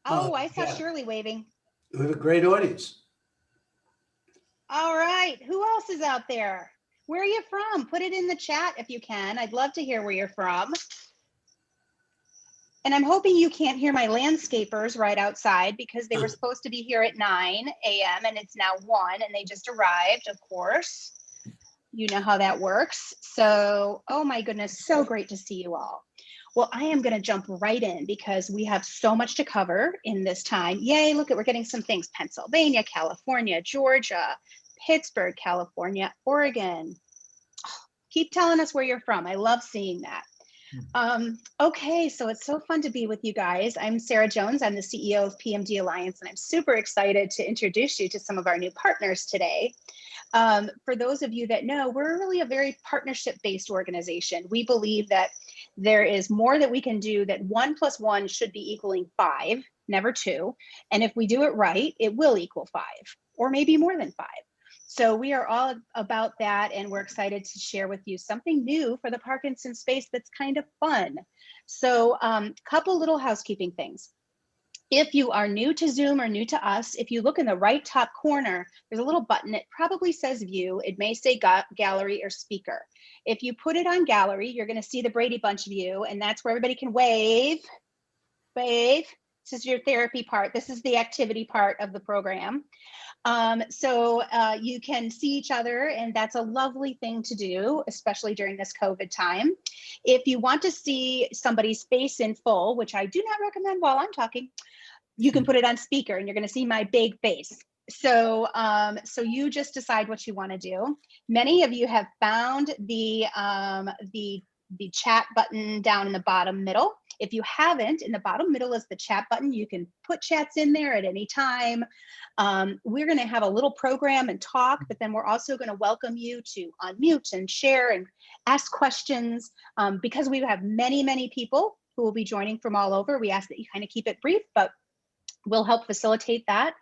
Oh, I saw Yeah, Shirley waving. we have a great audience. All right. Who else is out there? Where are you from? Put it in the chat if you can. I'd love to hear where you're from. And I'm hoping you can't hear my landscapers right outside because they were supposed to be here at 9 a.m. and it's now 1 and they just arrived, of course. You know how that works. So, oh my goodness, so great to see you all. Well, I am going to jump right in because we have so much to cover in this time. Yay, look at, we're getting some things. Pennsylvania, California, Georgia, Pittsburgh, California, Oregon. Keep telling us where you're from. I love seeing that. Okay, so it's so fun to be with you guys. I'm Sarah Jones. I'm the CEO of PMD Alliance, and I'm super excited to introduce you to some of our new partners today. For those of you that know, we're really a very partnership-based organization. We believe that there is more that we can do, that 1 + 1 should be equaling 5, never 2. And if we do it right, it will equal 5, or maybe more than 5. So we are all about that, and we're excited to share with you something new for the Parkinson space that's kind of fun. So couple little housekeeping things. If you are new to Zoom or new to us, if you look in the right top corner, there's a little button. It probably says view. It may say gallery or speaker. If you put it on gallery, you're going to see the Brady Bunch view, and that's where everybody can wave. Wave. This is your therapy part. This is the activity part of the program. So you can see each other, and that's a lovely thing to do, especially during this COVID time. If you want to see somebody's face in full, which I do not recommend while I'm talking, you can put it on speaker and you're going to see my big face. So, so you just decide what you want to do. Many of you have found the chat button down in the bottom middle. If you haven't, in the bottom middle is the chat button. You can put chats in there at any time. We're going to have a little program and talk, but then we're also going to welcome you to unmute and share and ask questions. Because we have many, many people who will be joining from all over, we ask that you kind of keep it brief, but we'll help facilitate that.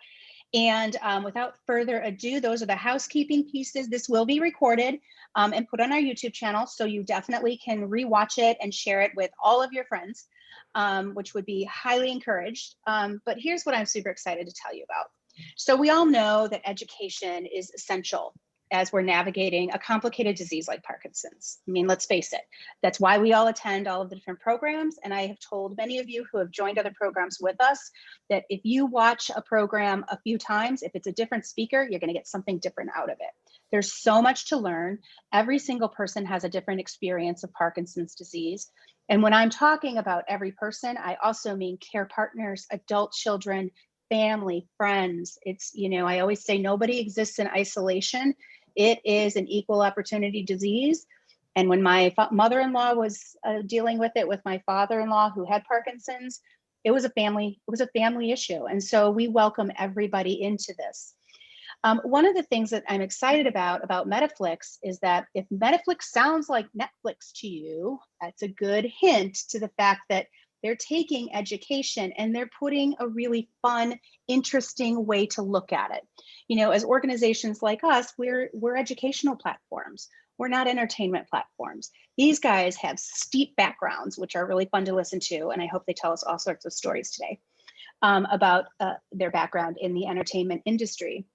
And without further ado, those are the housekeeping pieces. This will be recorded and put on our YouTube channel, so you definitely can rewatch it and share it with all of your friends, which would be highly encouraged. But here's what I'm super excited to tell you about. So we all know that education is essential as we're navigating a complicated disease like Parkinson's. I mean, let's face it, that's why we all attend all of the different programs. And I have told many of you who have joined other programs with us that if you watch a program a few times, if it's a different speaker, you're gonna get something different out of it. There's so much to learn. Every single person has a different experience of Parkinson's disease. And when I'm talking about every person, I also mean care partners, adult children, family, friends. It's, you know, I always say nobody exists in isolation. It is an equal opportunity disease. And when my mother-in-law was dealing with it with my father-in-law who had Parkinson's, it was a family issue. And so we welcome everybody into this. One of the things that I'm excited about Mediflix is that if Mediflix sounds like Netflix to you, that's a good hint to the fact that they're taking education and they're putting a really fun, interesting way to look at it. You know, as organizations like us, we're educational platforms. We're not entertainment platforms. These guys have steep backgrounds, which are really fun to listen to. And I hope they tell us all sorts of stories today about their background in the entertainment industry.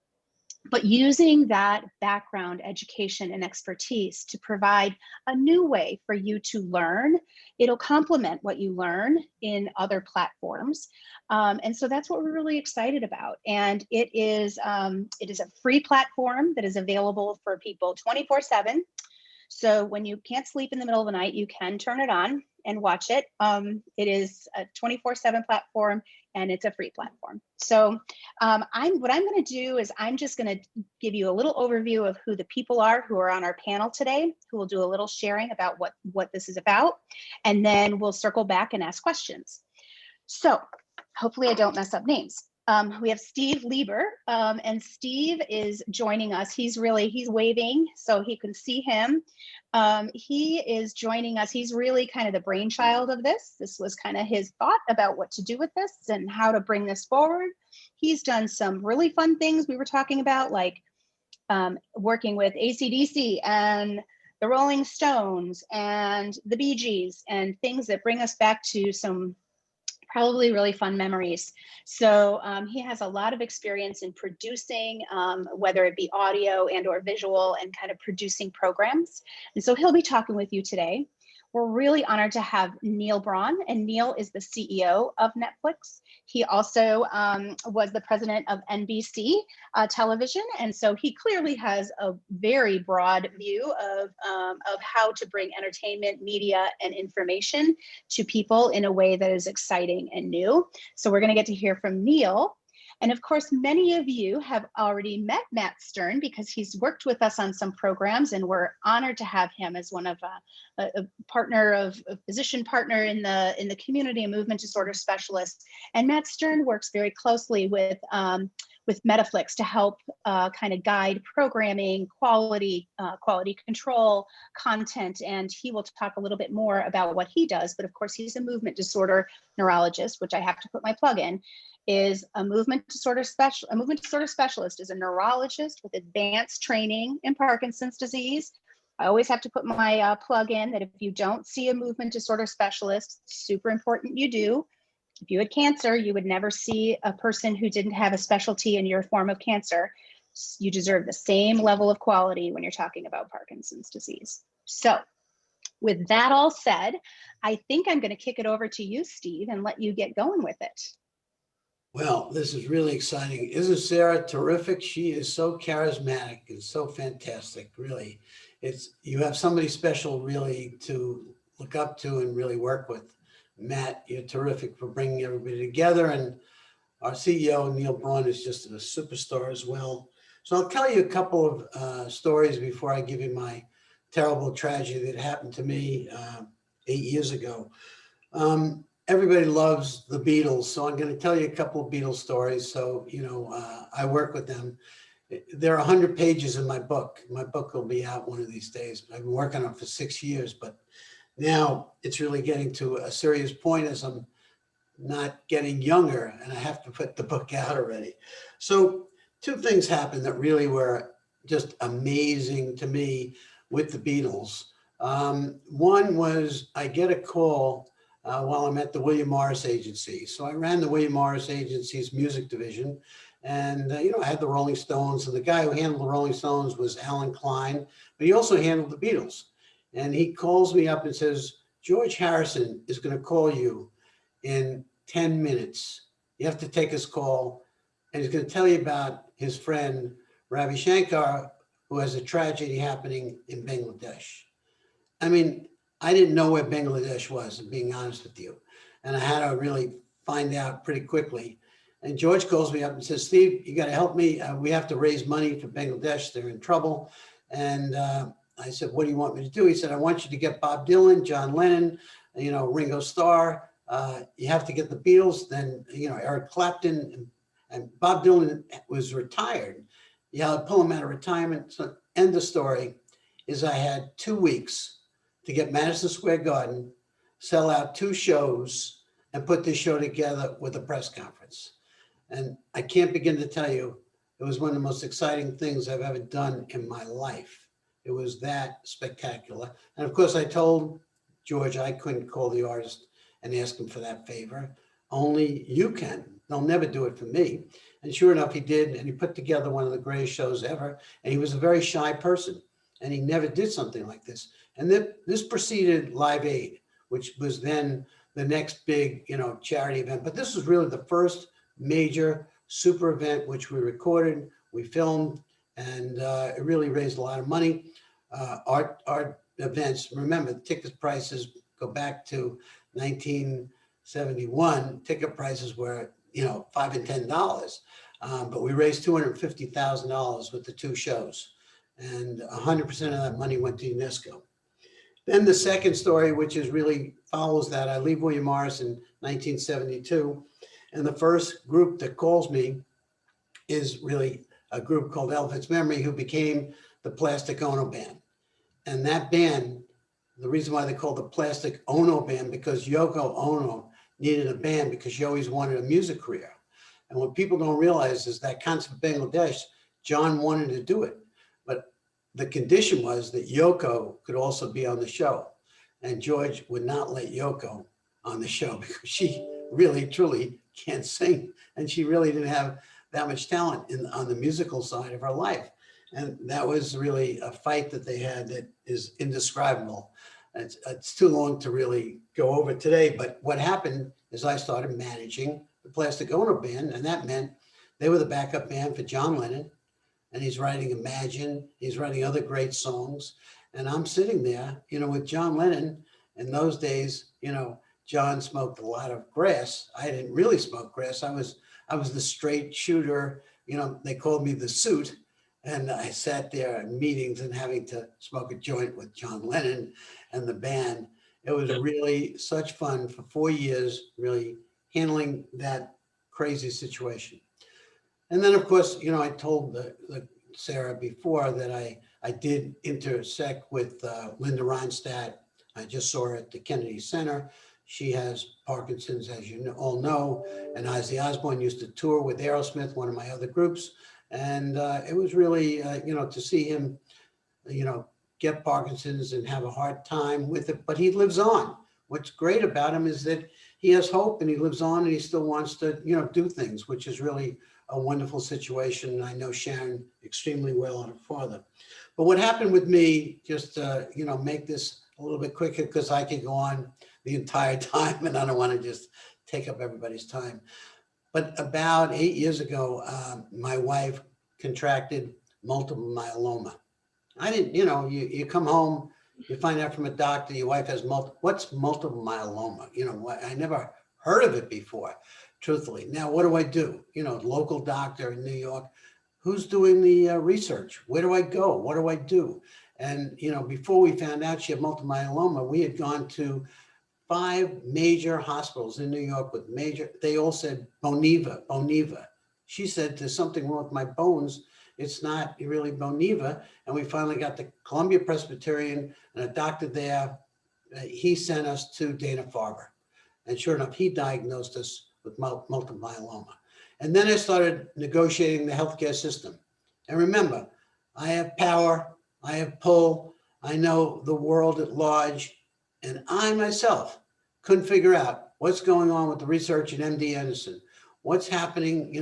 But using that background, education, and expertise to provide a new way for you to learn, it'll complement what you learn in other platforms. And so that's what we're really excited about. And it is a free platform that is available for people 24/7. So when you can't sleep in the middle of the night, you can turn it on and watch it. It is a 24/7 platform, and it's a free platform. So what I'm going to do is I'm just going to give you a little overview of who the people are who are on our panel today, who will do a little sharing about what this is about, and then we'll circle back and ask questions. So hopefully I don't mess up names. We have Steve Leber, and Steve is joining us. He's waving so he can see him. He is joining us. He's really kind of the brainchild of this. This was kind of his thought about what to do with this and how to bring this forward. He's done some really fun things we were talking about, like working with AC/DC and the Rolling Stones and the Bee Gees and things that bring us back to some probably really fun memories. So he has a lot of experience in producing, whether it be audio and or visual, and kind of producing programs. And so he'll be talking with you today. We're really honored to have Neil Braun, and Neil is the CEO of Netflix. He also was the president of NBC Television, and so he clearly has a very broad view of how to bring entertainment, media, and information to people in a way that is exciting and new. So we're going to get to hear from Neil. And of course, many of you have already met Matt Stern because he's worked with us on some programs, and we're honored to have him as one of a partner of a physician partner in the community and movement disorder specialists. And Matt Stern works very closely with Mediflix to help kind of guide programming, quality control, content, and he will talk a little bit more about what he does. But of course, he's a movement disorder neurologist, which I have to put my plug in. Is a movement disorder specialist, is a neurologist with advanced training in Parkinson's disease. I always have to put my plug in that if you don't see a movement disorder specialist, super important you do. If you had cancer, you would never see a person who didn't have a specialty in your form of cancer. You deserve the same level of quality when you're talking about Parkinson's disease. So with that all said, I think I'm going to kick it over to you, Steve, and let you get going with it. Well, this is really exciting. Isn't Sarah terrific? She is so charismatic and so fantastic, really. You have somebody special really to look up to and really work with. Matt, you're terrific for bringing everybody together. And our CEO, Neil Braun, is just a superstar as well. So I'll tell you a couple of stories before I give you my terrible tragedy that happened to me 8 years ago. Everybody loves the Beatles, so I'm going to tell you a couple of Beatles stories. So, I work with them. There are 100 pages in my book. My book will be out one of these days. I've been working on it for 6 years, but now it's really getting to a serious point as I'm not getting younger and I have to put the book out already. So 2 things happened that really were just amazing to me with the Beatles. One was I get a call while I'm at the William Morris Agency. So I ran the William Morris Agency's music division. And, I had the Rolling Stones. And the guy who handled the Rolling Stones was Alan Klein, but he also handled the Beatles. And he calls me up and says, George Harrison is going to call you in 10 minutes. You have to take his call. And he's going to tell you about his friend, Ravi Shankar, who has a tragedy happening in Bangladesh. I mean, I didn't know where Bangladesh was, being honest with you. And I had to really find out pretty quickly. And George calls me up and says, Steve, you got to help me. We have to raise money for Bangladesh. They're in trouble. And I said, what do you want me to do? He said, I want you to get Bob Dylan, John Lennon, Ringo Starr. You have to get the Beatles, then, Eric Clapton. And Bob Dylan was retired. I'd pull him out of retirement. So end of story is I had 2 weeks to get Madison Square Garden, sell out 2 shows, and put this show together with a press conference. And I can't begin to tell you, it was one of the most exciting things I've ever done in my life. It was that spectacular. And of course, I told George I couldn't call the artist and ask him for that favor. Only you can. They'll never do it for me. And sure enough, he did. And he put together one of the greatest shows ever. And he was a very shy person. And he never did something like this. And this preceded Live Aid, which was then the next big, charity event. But this was really the first major super event, which we recorded, we filmed, and it really raised a lot of money. Our events, remember, the ticket prices go back to 1971. Ticket prices were, $5 and $10. But we raised $250,000 with the 2 shows. And 100% of that money went to UNESCO. Then the second story, which is really follows that, I leave William Morris in 1972. And the first group that calls me is really a group called Elephant's Memory, who became the Plastic Ono Band. And that band, the reason why they called the Plastic Ono Band, because Yoko Ono needed a band because she always wanted a music career. And what people don't realize is that concept of Bangladesh, John wanted to do it. But the condition was that Yoko could also be on the show. And George would not let Yoko on the show because she really, truly can't sing. And she really didn't have that much talent on the musical side of her life. And that was really a fight that they had that is indescribable. It's too long to really go over today. But what happened is I started managing the Plastic Ono Band, and that meant they were the backup band for John Lennon. And he's writing Imagine, he's writing other great songs. And I'm sitting there, with John Lennon. In those days, John smoked a lot of grass. I didn't really smoke grass. I was the straight shooter. They called me the suit. And I sat there in meetings and having to smoke a joint with John Lennon and the band. It was really such fun for 4 years, really handling that crazy situation. And then, of course, I told Sarah before that I did intersect with Linda Ronstadt. I just saw her at the Kennedy Center. She has Parkinson's, as you all know, and Ozzy Osbourne used to tour with Aerosmith, one of my other groups. And it was really, to see him, get Parkinson's and have a hard time with it, but he lives on. What's great about him is that he has hope and he lives on and he still wants to, do things, which is really a wonderful situation. I know Sharon extremely well and her father. But what happened with me, just to, make this a little bit quicker because I could go on the entire time and I don't want to just take up everybody's time. But about 8 years ago, my wife contracted multiple myeloma. I didn't, you come home, you find out from a doctor, your wife has what's multiple myeloma? I never heard of it before, truthfully. Now, what do? Local doctor in New York, who's doing the research? Where do I go? What do I do? And, before we found out she had multiple myeloma, we had gone to 5 major hospitals in New York with they all said, Boniva. She said, there's something wrong with my bones. It's not really Boniva. And we finally got the Columbia Presbyterian and a doctor there. He sent us to Dana-Farber. And sure enough, he diagnosed us with multiple myeloma. And then I started negotiating the healthcare system. And remember, I have power, I have pull, I know the world at large, and I myself couldn't figure out what's going on with the research at MD Anderson, what's happening,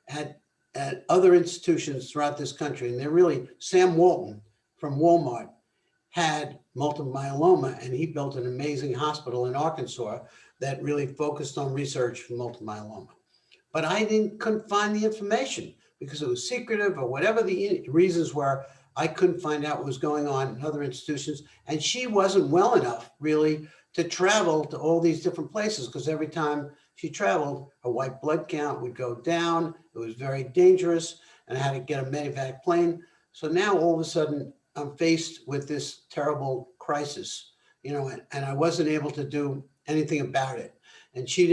at other institutions throughout this country. And they're really, Sam Walton from Walmart had multiple myeloma, and he built an amazing hospital in Arkansas that really focused on research for multiple myeloma. But I couldn't find the information because it was secretive or whatever the reasons were. I couldn't find out what was going on in other institutions. And she wasn't well enough really to travel to all these different places because every time she traveled, her white blood count would go down. It was very dangerous and I had to get a medevac plane. So now all of a sudden I'm faced with this terrible crisis, and I wasn't able to do anything about it. And she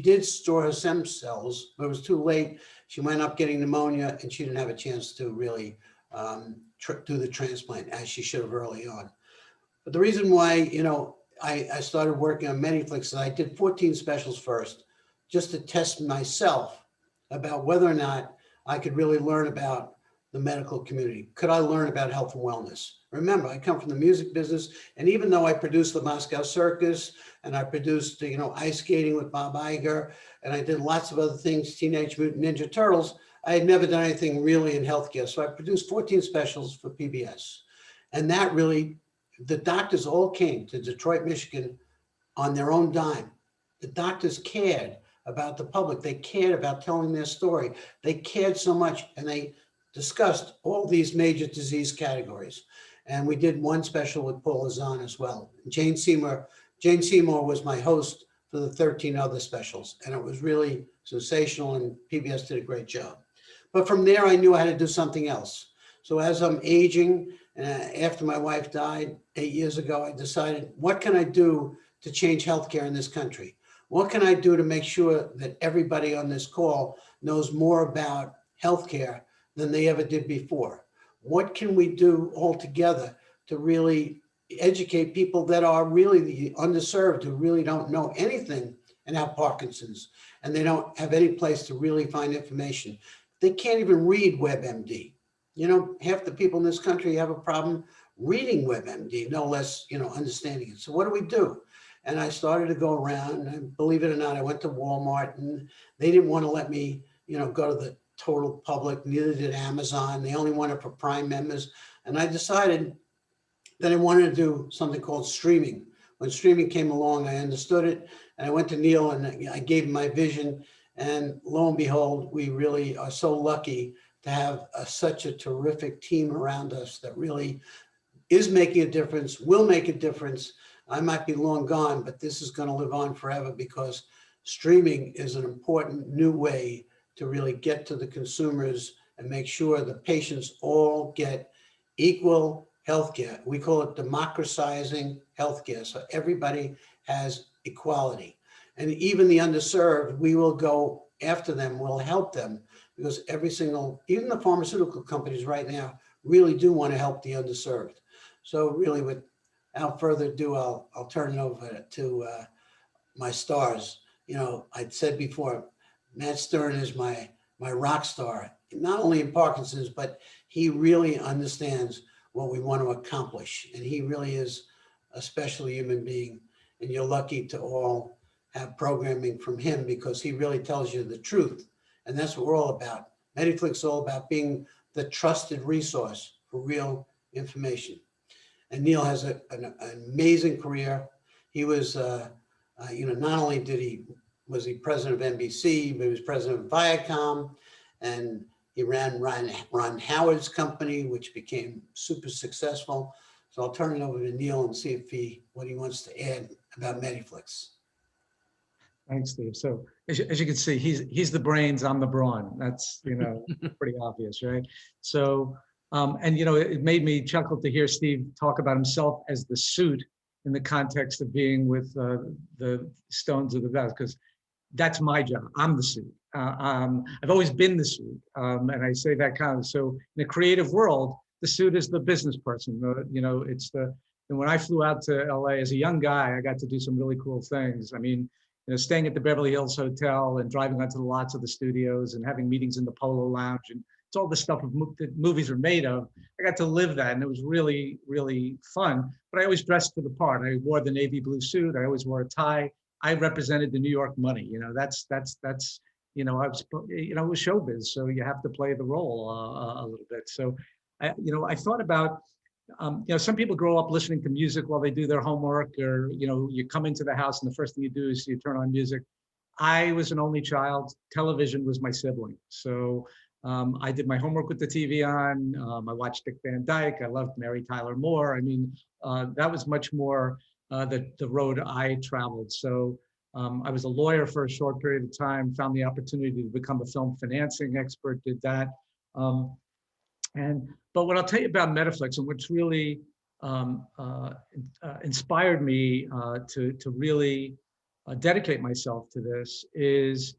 did store her stem cells, but it was too late. She wound up getting pneumonia and she didn't have a chance to really do the transplant as she should have early on. But the reason why, I started working on Mediflix is I did 14 specials first, just to test myself about whether or not I could really learn about the medical community. Could I learn about health and wellness? Remember, I come from the music business, and even though I produced the Moscow Circus, and I produced, ice skating with Bob Iger, and I did lots of other things, Teenage Mutant Ninja Turtles, I had never done anything really in healthcare. So I produced 14 specials for PBS. And that really, the doctors all came to Detroit, Michigan on their own dime. The doctors cared about the public. They cared about telling their story. They cared so much, and they discussed all these major disease categories. And we did one special with Paul Azan as well. Jane Seymour was my host for the 13 other specials. And it was really sensational, and PBS did a great job. But from there, I knew I had to do something else. So as I'm aging, after my wife died 8 years ago, I decided, what can I do to change healthcare in this country? What can I do to make sure that everybody on this call knows more about healthcare than they ever did before? What can we do all together to really educate people that are really the underserved, who really don't know anything and have Parkinson's, and they don't have any place to really find information? They can't even read WebMD. Half the people in this country have a problem reading WebMD, no less, understanding it. So what do we do? And I started to go around, and believe it or not, I went to Walmart, and they didn't want to let me, go to the total public. Neither did Amazon. They only wanted for Prime members. And I decided that I wanted to do something called streaming. When streaming came along, I understood it, and I went to Neil and I gave him my vision. And lo and behold, we really are so lucky to have such a terrific team around us that really is making a difference, will make a difference. I might be long gone, but this is going to live on forever because streaming is an important new way to really get to the consumers and make sure the patients all get equal healthcare. We call it democratizing healthcare. So everybody has equality. And even the underserved, we will go after them, we'll help them, because even the pharmaceutical companies right now really do want to help the underserved. So really, without further ado, I'll turn it over to my stars. I'd said before, Matt Stern is my rock star, not only in Parkinson's, but he really understands what we want to accomplish. And he really is a special human being. And you're lucky to all have programming from him because he really tells you the truth. And that's what we're all about. Mediflix is all about being the trusted resource for real information. And Neil has an amazing career. He was, not only was he president of NBC, but he was president of Viacom, and he ran Ron Howard's company, which became super successful. So I'll turn it over to Neil and see what he wants to add about Mediflix. Thanks, Steve. So as you can see, he's the brains, I'm the brawn. That's, pretty obvious, right? So, and it made me chuckle to hear Steve talk about himself as the suit in the context of being with the Stones of the Best, because that's my job. I'm the suit. I've always been the suit, and I say that kind of. So in the creative world, the suit is the business person. It's and when I flew out to LA as a young guy, I got to do some really cool things. I mean, staying at the Beverly Hills Hotel and driving onto the lots of the studios and having meetings in the Polo Lounge, and it's all the stuff that movies are made of. I got to live that, and it was really, really fun. But I always dressed for the part. I wore the navy blue suit. I always wore a tie. I represented the New York money. That's I was, it was showbiz, so you have to play the role a little bit. So, I thought about. Some people grow up listening to music while they do their homework, or, you come into the house and the first thing you do is you turn on music. I was an only child. Television was my sibling. So I did my homework with the TV on. I watched Dick Van Dyke. I loved Mary Tyler Moore. I mean, that was much more the road I traveled. So I was a lawyer for a short period of time, found the opportunity to become a film financing expert, did that. But what I'll tell you about Mediflix and what's really inspired me to really dedicate myself to this is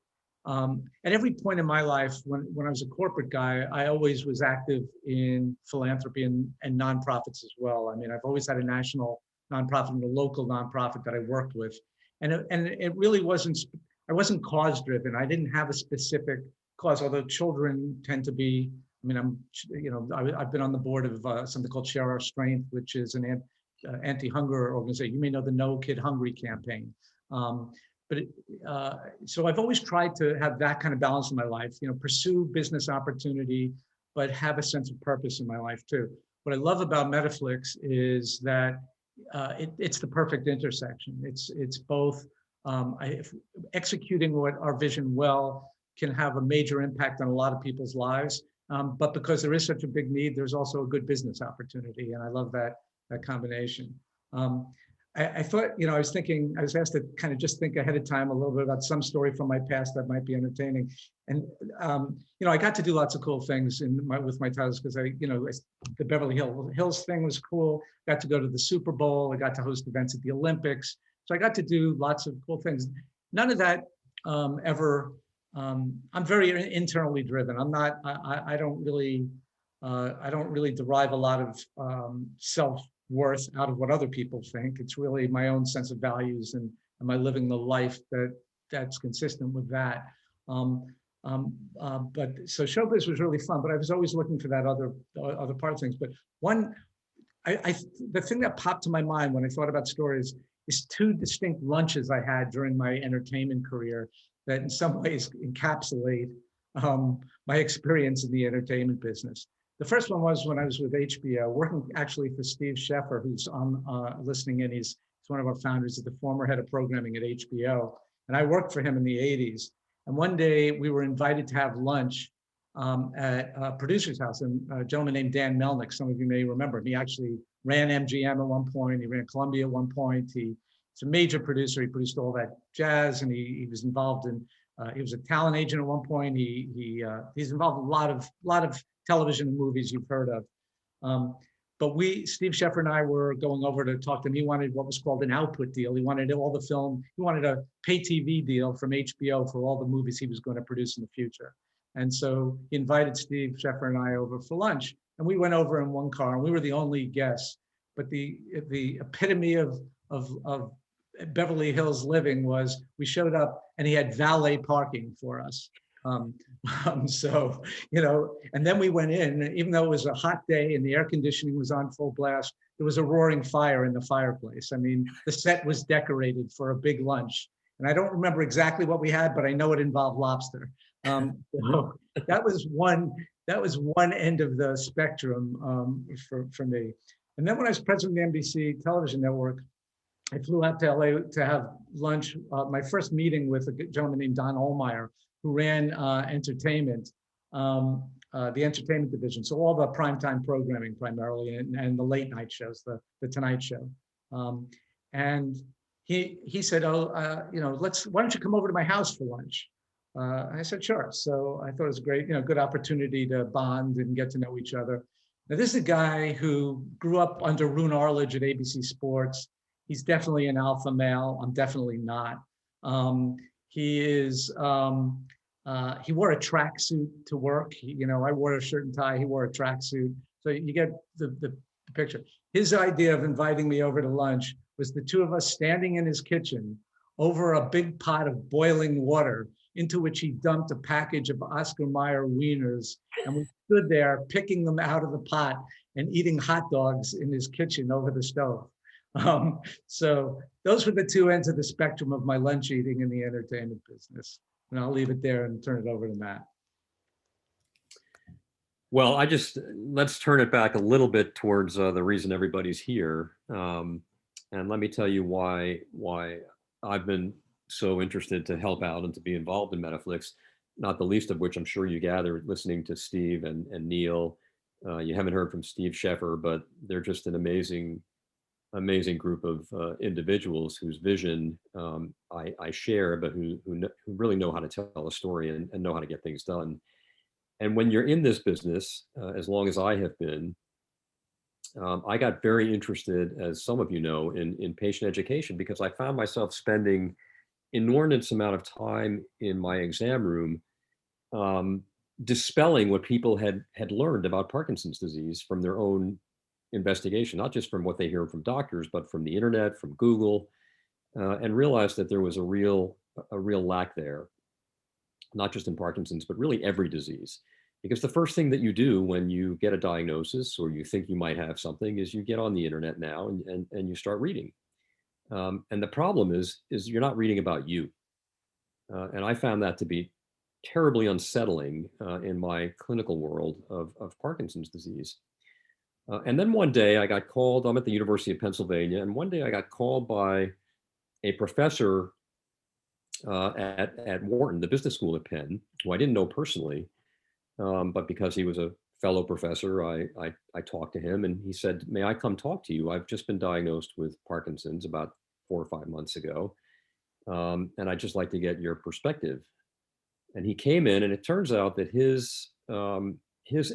at every point in my life, when I was a corporate guy, I always was active in philanthropy and nonprofits as well. I mean, I've always had a national nonprofit and a local nonprofit that I worked with. And it really I wasn't cause driven. I didn't have a specific cause, although children tend to be. I mean, I've been on the board of something called Share Our Strength, which is an anti-hunger organization. You may know the No Kid Hungry campaign. So I've always tried to have that kind of balance in my life, pursue business opportunity, but have a sense of purpose in my life too. What I love about Mediflix is that it's the perfect intersection. It's both executing what our vision well can have a major impact on a lot of people's lives. But because there is such a big need, there's also a good business opportunity. And I love that combination. I thought, I was asked to kind of just think ahead of time a little bit about some story from my past that might be entertaining. And, I got to do lots of cool things with my titles because the Beverly Hills thing was cool. Got to go to the Super Bowl. I got to host events at the Olympics. So I got to do lots of cool things. None of that ever. I'm very internally driven. I'm not. I don't really derive a lot of self-worth out of what other people think. It's really my own sense of values and am I living the life that's consistent with that. But so showbiz was really fun. But I was always looking for that other part of things. But the thing that popped to my mind when I thought about stories is two distinct lunches I had during my entertainment career that in some ways encapsulate my experience in the entertainment business. The first one was when I was with HBO, working actually for Steve Sheffer, who's on listening in. He's one of our founders, he's the former head of programming at HBO. And I worked for him in the 80s. And one day we were invited to have lunch at a producer's house, and a gentleman named Dan Melnick, some of you may remember him. He actually ran MGM at one point, he ran Columbia at one point. He's a major producer, he produced all that jazz, and he was involved in, he was a talent agent at one point. He's involved in a lot of television and movies you've heard of. But Steve Sheffer and I were going over to talk to him. He wanted what was called an output deal. He wanted all the film, he wanted a pay TV deal from HBO for all the movies he was going to produce in the future. And so he invited Steve Sheffer and I over for lunch. And we went over in one car, and we were the only guests. But the epitome of Beverly Hills living was we showed up and he had valet parking for us. So, and then we went in, even though it was a hot day and the air conditioning was on full blast, there was a roaring fire in the fireplace. I mean, the set was decorated for a big lunch. And I don't remember exactly what we had, but I know it involved lobster. So that was one end of the spectrum for me. And then when I was president of the NBC Television Network, I flew out to LA to have lunch. My first meeting with a gentleman named Don Ohlmeyer, who ran entertainment, the entertainment division. So all the primetime programming primarily, and the late night shows, the Tonight Show. And he said, why don't you come over to my house for lunch? I said, sure. So I thought it was a great, good opportunity to bond and get to know each other. Now, this is a guy who grew up under Roone Arledge at ABC Sports. He's definitely an alpha male. I'm definitely not. He wore a tracksuit to work. I wore a shirt and tie. He wore a tracksuit. So you get the picture. His idea of inviting me over to lunch was the two of us standing in his kitchen over a big pot of boiling water, into which he dumped a package of Oscar Mayer wieners. And we stood there picking them out of the pot and eating hot dogs in his kitchen over the stove. So those were the two ends of the spectrum of my lunch eating in the entertainment business. And I'll leave it there and turn it over to Matt. Well, let's turn it back a little bit towards the reason everybody's here. And let me tell you why I've been so interested to help out and to be involved in Mediflix, not the least of which I'm sure you gathered listening to Steve and Neil. You haven't heard from Steve Sheffer, but they're just an amazing group of individuals whose vision I share, but who really know how to tell a story and know how to get things done. And when you're in this business, as long as I have been, I got very interested, as some of you know, in patient education, because I found myself spending inordinate amount of time in my exam room dispelling what people had learned about Parkinson's disease from their own investigation, not just from what they hear from doctors, but from the internet, from Google, and realized that there was a real lack there, not just in Parkinson's, but really every disease. Because the first thing that you do when you get a diagnosis or you think you might have something is you get on the internet now and you start reading. And the problem is you're not reading about you. And I found that to be terribly unsettling in my clinical world of Parkinson's disease. And then one day I got called, I'm at the University of Pennsylvania, and one day I got called by a professor at Wharton, the business school at Penn, who I didn't know personally, but because he was a fellow professor, I talked to him, and he said, may I come talk to you? I've just been diagnosed with Parkinson's about 4 or 5 months ago, and I'd just like to get your perspective. And he came in, and it turns out that his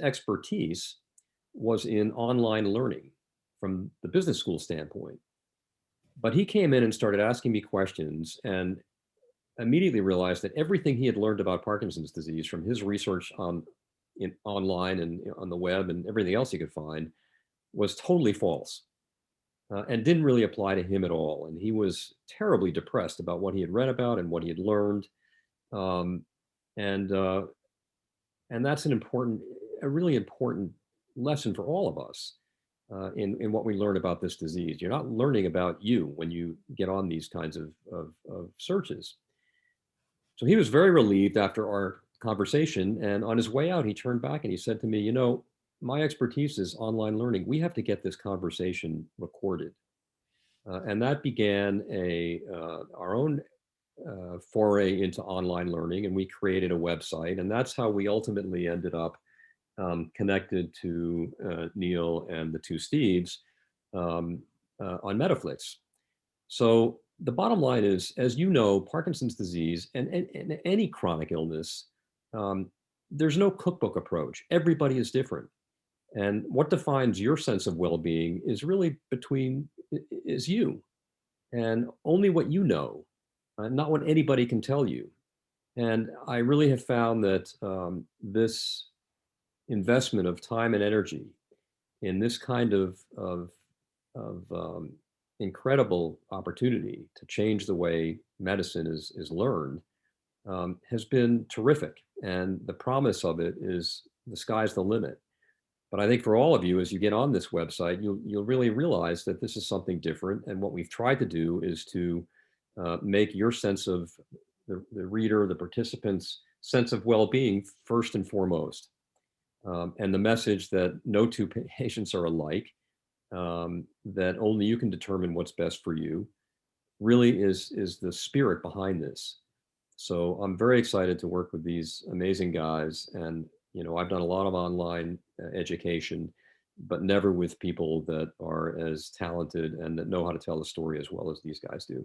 expertise was in online learning from the business school standpoint. But he came in and started asking me questions and immediately realized that everything he had learned about Parkinson's disease from his research online and on the web and everything else he could find was totally false and didn't really apply to him at all. And he was terribly depressed about what he had read about and what he had learned. And that's a really important lesson for all of us. in what we learn about this disease. You're not learning about you when you get on these kinds of searches. So he was very relieved after our conversation. And on his way out, he turned back and he said to me, you know, my expertise is online learning. We have to get this conversation recorded. And that began our own foray into online learning. And we created a website. And that's how we ultimately ended up connected to Neil and the two Steves on Mediflix. So the bottom line is, as you know, Parkinson's disease and any chronic illness, there's no cookbook approach. Everybody is different. And what defines your sense of well-being is really is you. And only what you know, not what anybody can tell you. And I really have found that this investment of time and energy in this kind of incredible opportunity to change the way medicine is learned has been terrific. And the promise of it is the sky's the limit. But I think for all of you, as you get on this website, you'll really realize that this is something different. And what we've tried to do is to make your sense of the reader, the participant's sense of well-being first and foremost. And the message that no two patients are alike, that only you can determine what's best for you, really is the spirit behind this. So I'm very excited to work with these amazing guys. And, you know, I've done a lot of online education, but never with people that are as talented and that know how to tell the story as well as these guys do.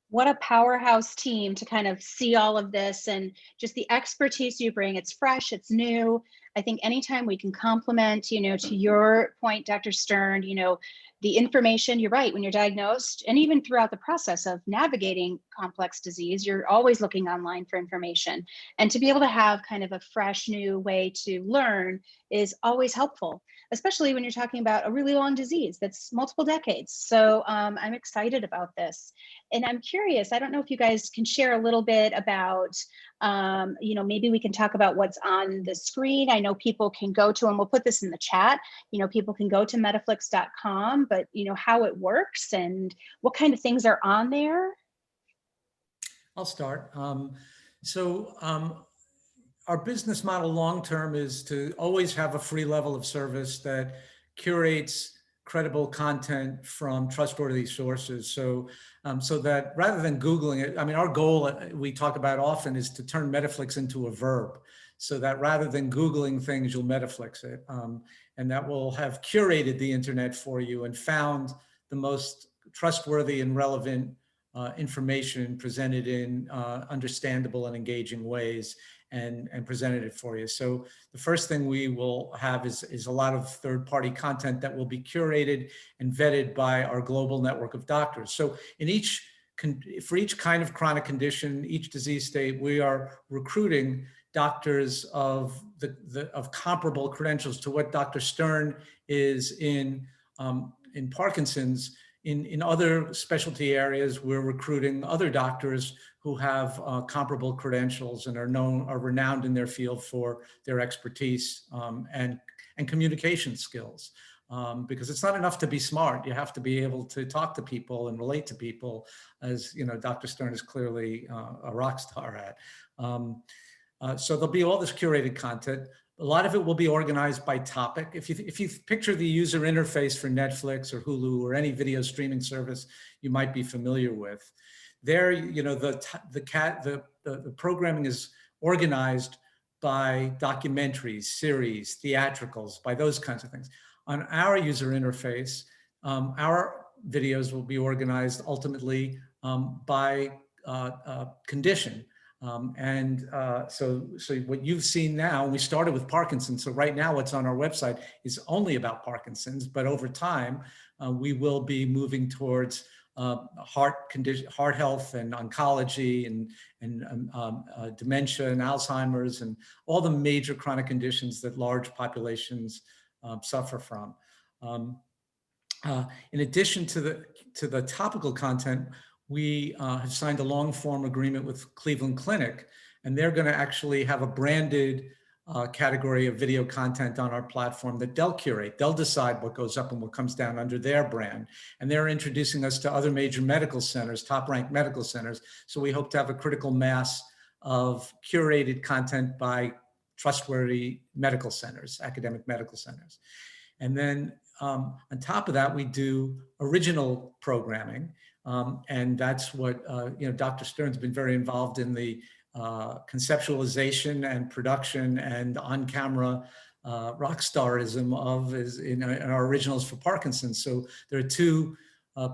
What a powerhouse team to kind of see all of this and just the expertise you bring. It's fresh, it's new. I think anytime we can complement, you know, to your point, Dr. Stern, you know, the information, you're right, when you're diagnosed and even throughout the process of navigating complex disease, you're always looking online for information. And to be able to have kind of a fresh new way to learn is always helpful, especially when you're talking about a really long disease that's multiple decades. So I'm excited about this. And I'm curious, I don't know if you guys can share a little bit about, you know, maybe we can talk about what's on the screen. I know people can go to, and we'll put this in the chat, you know, people can go to mediflix.com, but, you know, how it works and what kind of things are on there. I'll start. Our business model long-term is to always have a free level of service that curates credible content from trustworthy sources. So that rather than Googling it, I mean, our goal we talk about often is to turn Mediflix into a verb, so that rather than Googling things, you'll Mediflix it. And that will have curated the internet for you and found the most trustworthy and relevant information presented in understandable and engaging ways, and presented it for you. So the first thing we will have is a lot of third-party content that will be curated and vetted by our global network of doctors. So for each kind of chronic condition, each disease state, we are recruiting doctors of comparable credentials to what Dr. Stern is in Parkinson's. In other specialty areas, we're recruiting other doctors who have comparable credentials and are renowned in their field for their expertise and communication skills. Because it's not enough to be smart. You have to be able to talk to people and relate to people, as you know, Dr. Stern is clearly a rock star at. So there'll be all this curated content. A lot of it will be organized by topic. If you picture the user interface for Netflix or Hulu or any video streaming service you might be familiar with, there, you know, the programming is organized by documentaries, series, theatricals, by those kinds of things. On our user interface, our videos will be organized ultimately by condition. So what you've seen now, we started with Parkinson's. So right now what's on our website is only about Parkinson's, but over time, we will be moving towards heart health and oncology and dementia and Alzheimer's and all the major chronic conditions that large populations suffer from. In addition to the topical content, we have signed a long-form agreement with Cleveland Clinic, and they're going to actually have a branded category of video content on our platform that they'll curate. They'll decide what goes up and what comes down under their brand. And they're introducing us to other major medical centers, top-ranked medical centers. So we hope to have a critical mass of curated content by trustworthy medical centers, academic medical centers. And then on top of that, we do original programming. And that's what, Dr. Stern's been very involved in the conceptualization and production and on-camera rock starism of in our originals for Parkinson's. So there are two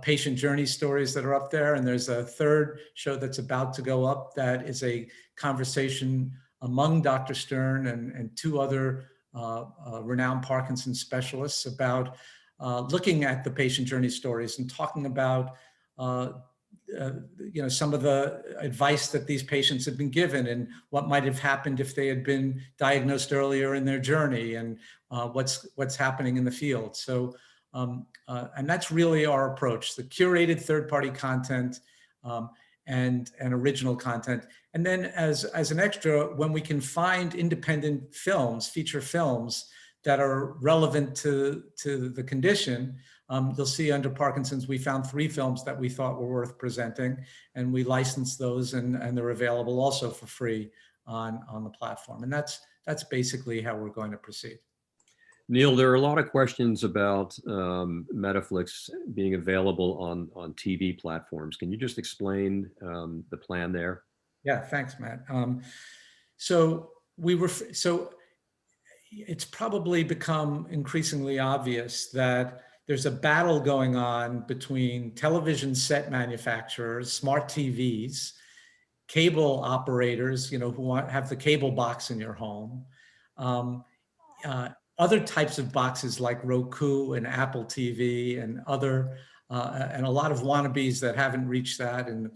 patient journey stories that are up there, and there's a third show that's about to go up that is a conversation among Dr. Stern and two other renowned Parkinson's specialists about looking at the patient journey stories and talking about some of the advice that these patients have been given and what might have happened if they had been diagnosed earlier in their journey, and what's happening in the field. So, and that's really our approach: the curated third-party content and original content. And then as an extra, when we can find independent films, feature films that are relevant to the condition, you'll see under Parkinson's, we found 3 films that we thought were worth presenting, and we licensed those, and they're available also for free on the platform. And that's basically how we're going to proceed. Neil, there are a lot of questions about Mediflix being available on TV platforms. Can you just explain the plan there? Yeah, thanks, Matt. So it's probably become increasingly obvious that there's a battle going on between television set manufacturers, smart TVs, cable operators, who have the cable box in your home, other types of boxes like Roku and Apple TV and and a lot of wannabes that haven't reached that. And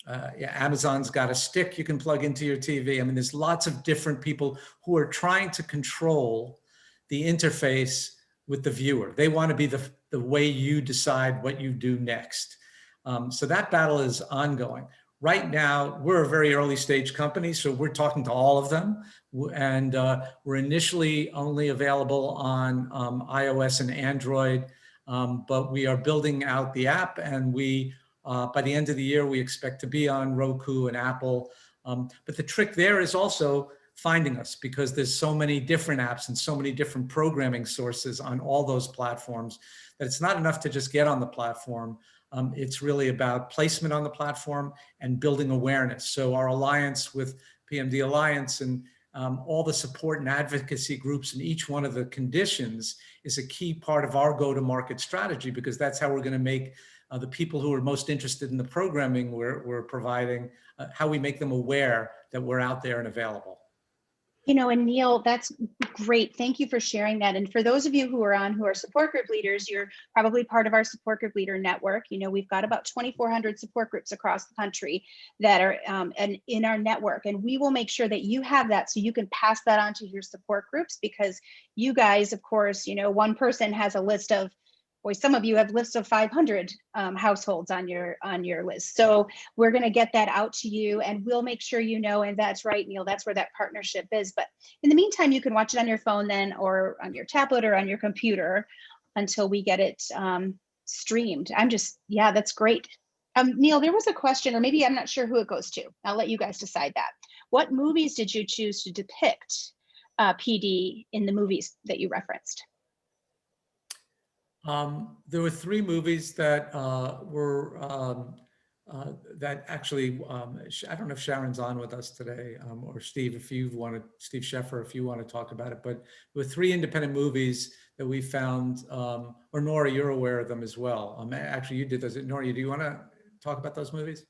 Amazon's got a stick you can plug into your TV. I mean, there's lots of different people who are trying to control the interface with the viewer. They want to be the way you decide what you do next. So that battle is ongoing. Right now, we're a very early stage company, so we're talking to all of them. And we're initially only available on iOS and Android, but we are building out the app, and by the end of the year, we expect to be on Roku and Apple. But the trick there is also finding us, because there's so many different apps and so many different programming sources on all those platforms that it's not enough to just get on the platform. It's really about placement on the platform and building awareness. So our alliance with PMD Alliance and all the support and advocacy groups in each one of the conditions is a key part of our go-to-market strategy, because that's how we're going to make the people who are most interested in the programming we're providing, how we make them aware that we're out there and available. And Neil, that's great. Thank you for sharing that. And for those of you who are support group leaders, you're probably part of our support group leader network. We've got about 2,400 support groups across the country that are in our network. And we will make sure that you have that so you can pass that on to your support groups, because you guys, of course, one person has a list of, some of you have lists of 500 households on your list. So we're going to get that out to you, and we'll make sure and that's right, Neil, that's where that partnership is. But in the meantime, you can watch it on your phone then, or on your tablet or on your computer until we get it streamed. That's great. Neil, there was a question, or maybe I'm not sure who it goes to. I'll let you guys decide that. What movies did you choose to depict PD in the movies that you referenced? There were 3 movies that were that actually, I don't know if Sharon's on with us today, or Steve, Steve Sheffer, if you want to talk about it, but there were 3 independent movies that we found, or Nora, you're aware of them as well. Actually, you did those. Nora, do you want to talk about those movies?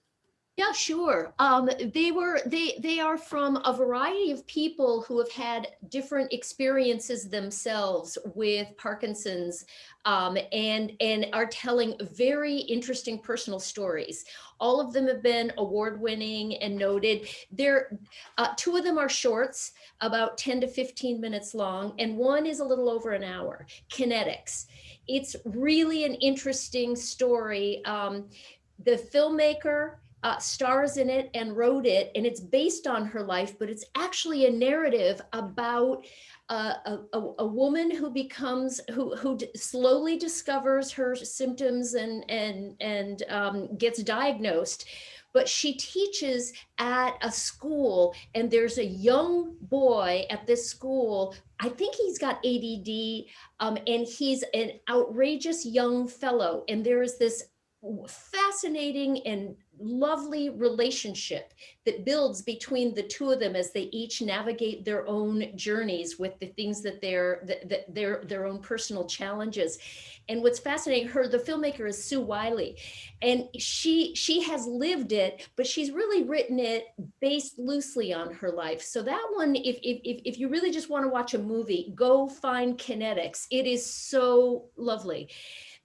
Yeah, sure. They are from a variety of people who have had different experiences themselves with Parkinson's, and are telling very interesting personal stories. All of them have been award-winning and noted. 2 of them are shorts, about 10 to 15 minutes long, and one is a little over an hour. Kinetics. It's really an interesting story. The filmmaker stars in it and wrote it, and it's based on her life, but it's actually a narrative about a woman who becomes who slowly discovers her symptoms and gets diagnosed. But she teaches at a school, and there's a young boy at this school. I think he's got ADD, and he's an outrageous young fellow. And there is this fascinating and lovely relationship that builds between the two of them as they each navigate their own journeys with the things that their own personal challenges. And what's fascinating, the filmmaker is Sue Wiley, and she has lived it, but she's really written it based loosely on her life. So that one, if you really just want to watch a movie, go find Kinetics. It is so lovely.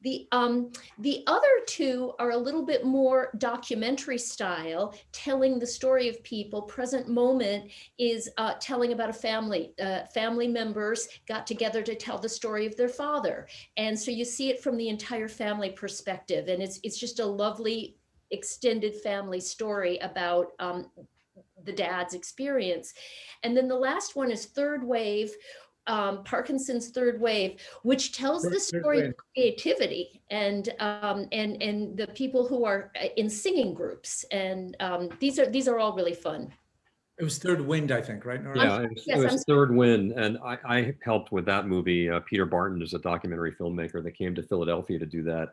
The other two are a little bit more documentary style, telling the story of people. Present Moment is telling about a family. Family members got together to tell the story of their father. And so you see it from the entire family perspective. And it's just a lovely extended family story about the dad's experience. And then the last one is Third Wave, Parkinson's Third Wave, which tells the story of creativity and the people who are in singing groups, and these are all really fun. It was Third Wind, I think, right, Nora? Yeah, it was Third Wind, and I helped with that movie. Peter Barton is a documentary filmmaker that came to Philadelphia to do that.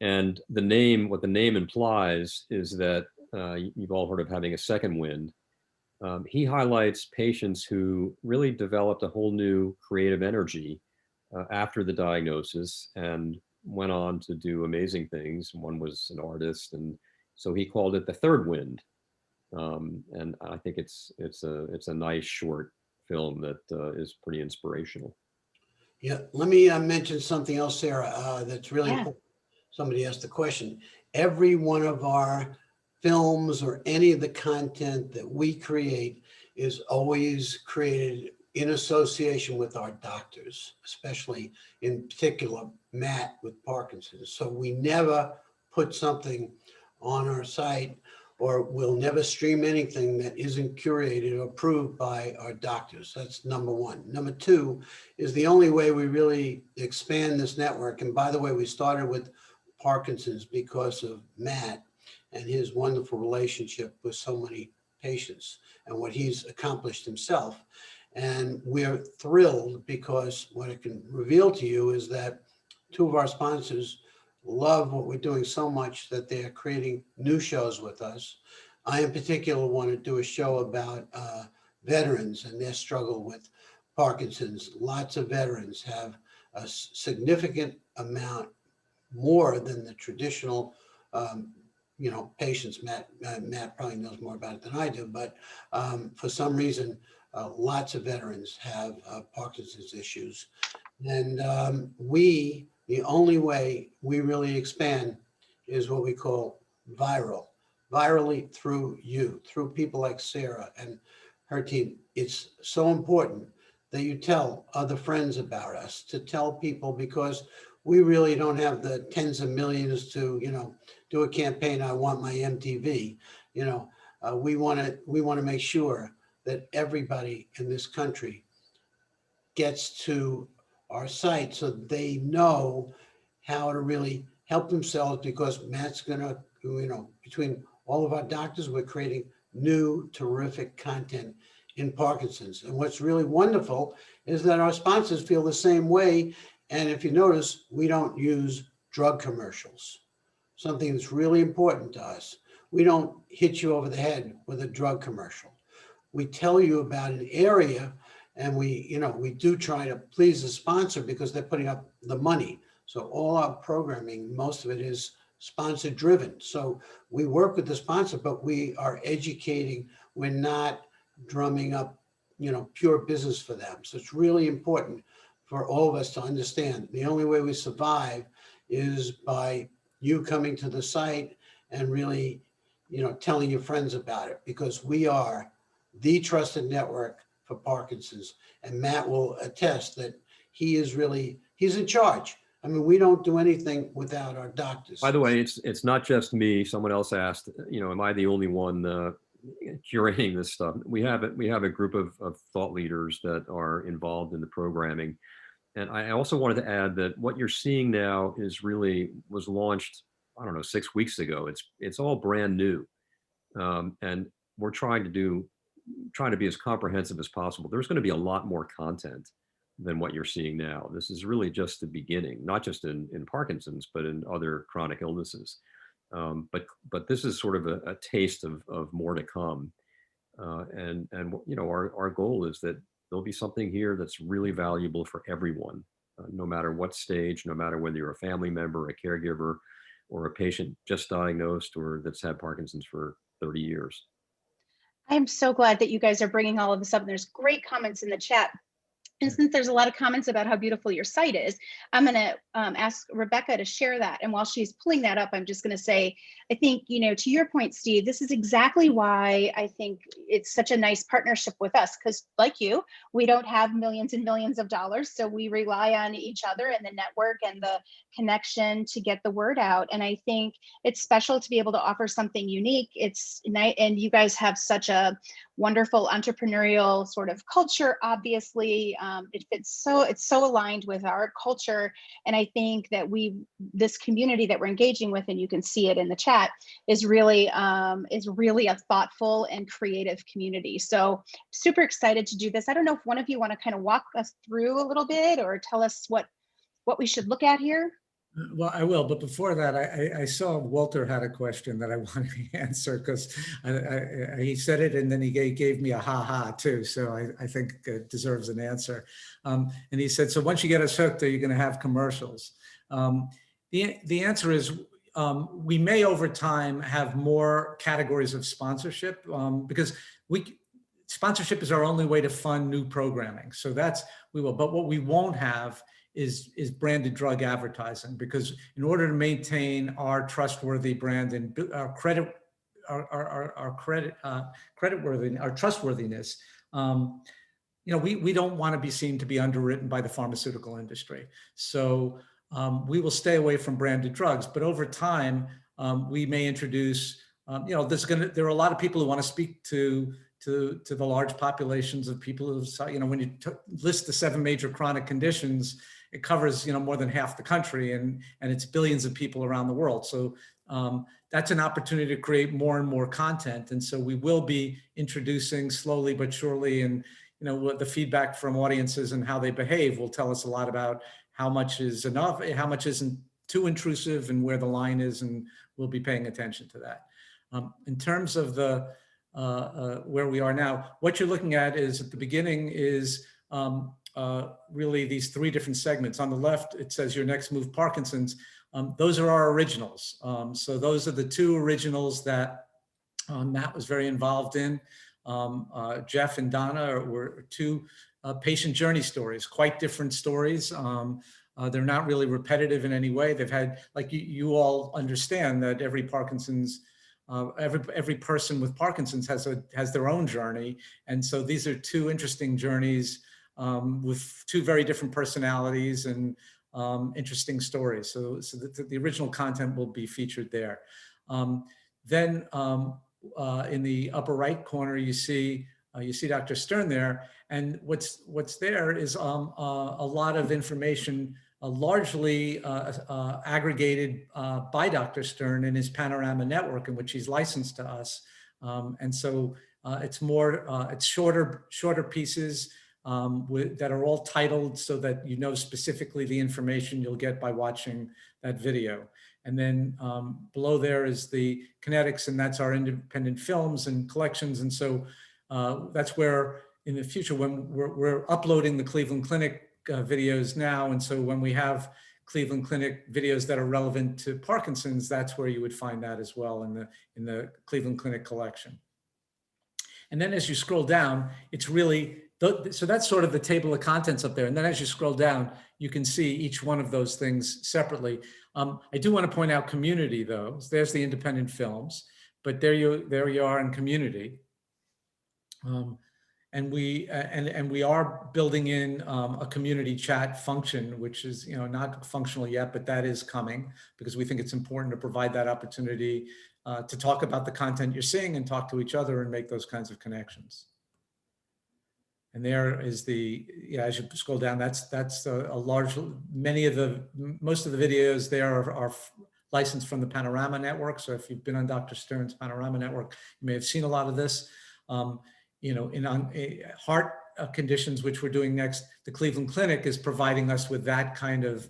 And what the name implies is that you've all heard of having a second wind. He highlights patients who really developed a whole new creative energy after the diagnosis and went on to do amazing things. One was an artist, and so he called it the Third Wind. And I think it's a nice short film that is pretty inspirational. Yeah, let me mention something else, Sarah, that's really important. Somebody asked the question. Every one of our films or any of the content that we create is always created in association with our doctors, especially in particular Matt with Parkinson's. So we never put something on our site, or we'll never stream anything that isn't curated or approved by our doctors. That's number one. Number two is the only way we really expand this network. And by the way, we started with Parkinson's because of Matt and his wonderful relationship with so many patients and what he's accomplished himself. And we're thrilled because what I can reveal to you is that two of our sponsors love what we're doing so much that they're creating new shows with us. I in particular want to do a show about veterans and their struggle with Parkinson's. Lots of veterans have a significant amount more than the traditional patients. Matt probably knows more about it than I do, but for some reason, lots of veterans have Parkinson's issues. And the only way we really expand is what we call virally through you, through people like Sarah and her team. It's so important that you tell other friends about us, to tell people, because we really don't have the tens of millions to, do a campaign. I want my MTV. We want to make sure that everybody in this country gets to our site so they know how to really help themselves, because Matt's going to, between all of our doctors, we're creating new terrific content in Parkinson's. And what's really wonderful is that our sponsors feel the same way. And if you notice, we don't use drug commercials, something that's really important to us. We don't hit you over the head with a drug commercial. We tell you about an area, and we do try to please the sponsor because they're putting up the money. So all our programming, most of it is sponsor driven. So we work with the sponsor, but we are educating. We're not drumming up, pure business for them. So it's really important for all of us to understand the only way we survive is by you coming to the site and really, telling your friends about it, because we are the trusted network for Parkinson's. And Matt will attest that he's in charge. I mean, we don't do anything without our doctors. By the way, it's not just me. Someone else asked, am I the only one curating this stuff? We have a group of thought leaders that are involved in the programming. And I also wanted to add that what you're seeing now was launched, I don't know, 6 weeks ago. It's all brand new. And we're trying to be as comprehensive as possible. There's going to be a lot more content than what you're seeing now. This is really just the beginning, not just in Parkinson's, but in other chronic illnesses. But this is sort of a taste of more to come. And our goal is that there'll be something here that's really valuable for everyone, no matter what stage, no matter whether you're a family member, a caregiver, or a patient just diagnosed or that's had Parkinson's for 30 years. I'm so glad that you guys are bringing all of this up. There's great comments in the chat. And since there's a lot of comments about how beautiful your site is, I'm going to ask Rebecca to share that. And while she's pulling that up, I'm just going to say, I think, to your point, Steve, this is exactly why I think it's such a nice partnership with us, because like you, we don't have millions and millions of dollars. So we rely on each other and the network and the connection to get the word out. And I think it's special to be able to offer something unique. It's nice. And you guys have such a wonderful entrepreneurial sort of culture, obviously. It's so aligned with our culture. And I think that this community that we're engaging with, and you can see it in the chat, is really a thoughtful and creative community. So super excited to do this. I don't know if one of you want to kind of walk us through a little bit or tell us what we should look at here. Well, I will, but before that, I saw Walter had a question that I wanted to answer, because he said it and then he gave me a ha-ha too, so I think it deserves an answer. And he said, so once you get us hooked, are you going to have commercials? The answer is we may over time have more categories of sponsorship, because sponsorship is our only way to fund new programming. So we will, but what we won't have is branded drug advertising, because in order to maintain our trustworthy brand and our trustworthiness, we don't want to be seen to be underwritten by the pharmaceutical industry. So we will stay away from branded drugs, but over time we may introduce, there are a lot of people who want to speak to the large populations of people who, when you list the 7 major chronic conditions, it covers, more than half the country, and it's billions of people around the world. So that's an opportunity to create more and more content. And so we will be introducing slowly but surely, and what the feedback from audiences and how they behave will tell us a lot about how much is enough, how much isn't too intrusive, and where the line is, and we'll be paying attention to that. In terms of the where we are now, what you're looking at is at the beginning is really these 3 different segments. On the left, it says your next move, Parkinson's. Those are our originals. So those are the 2 originals that Matt was very involved in. Jeff and Donna were 2 patient journey stories, quite different stories. They're not really repetitive in any way. They've had, like you all understand that every Parkinson's, every person with Parkinson's has their own journey. And so these are 2 interesting journeys with 2 very different personalities and interesting stories. So the original content will be featured there. Then in the upper right corner, you see Dr. Stern there. And what's there is a lot of information, largely aggregated by Dr. Stern in his Panorama network, in which he's licensed to us. And so it's shorter pieces that are all titled so that you know specifically the information you'll get by watching that video. And then below there is the kinetics, and that's our independent films and collections. And so that's where in the future, when we're uploading the Cleveland Clinic videos now, and so when we have Cleveland Clinic videos that are relevant to Parkinson's, that's where you would find that as well in the Cleveland Clinic collection. And then as you scroll down, it's really, so that's sort of the table of contents up there. And then as you scroll down, you can see each one of those things separately. I do want to point out community though. So there's the independent films, but there you are in community. And we are building in a community chat function, which is, you know, not functional yet, but that is coming because we think it's important to provide that opportunity to talk about the content you're seeing and talk to each other and make those kinds of connections. And there is the, yeah, as you scroll down, that's a large, most of the videos there are licensed from the Panorama Network. So if you've been on Dr. Stern's Panorama Network, you may have seen a lot of this. You know, in heart conditions, which we're doing next, the Cleveland Clinic is providing us with that kind of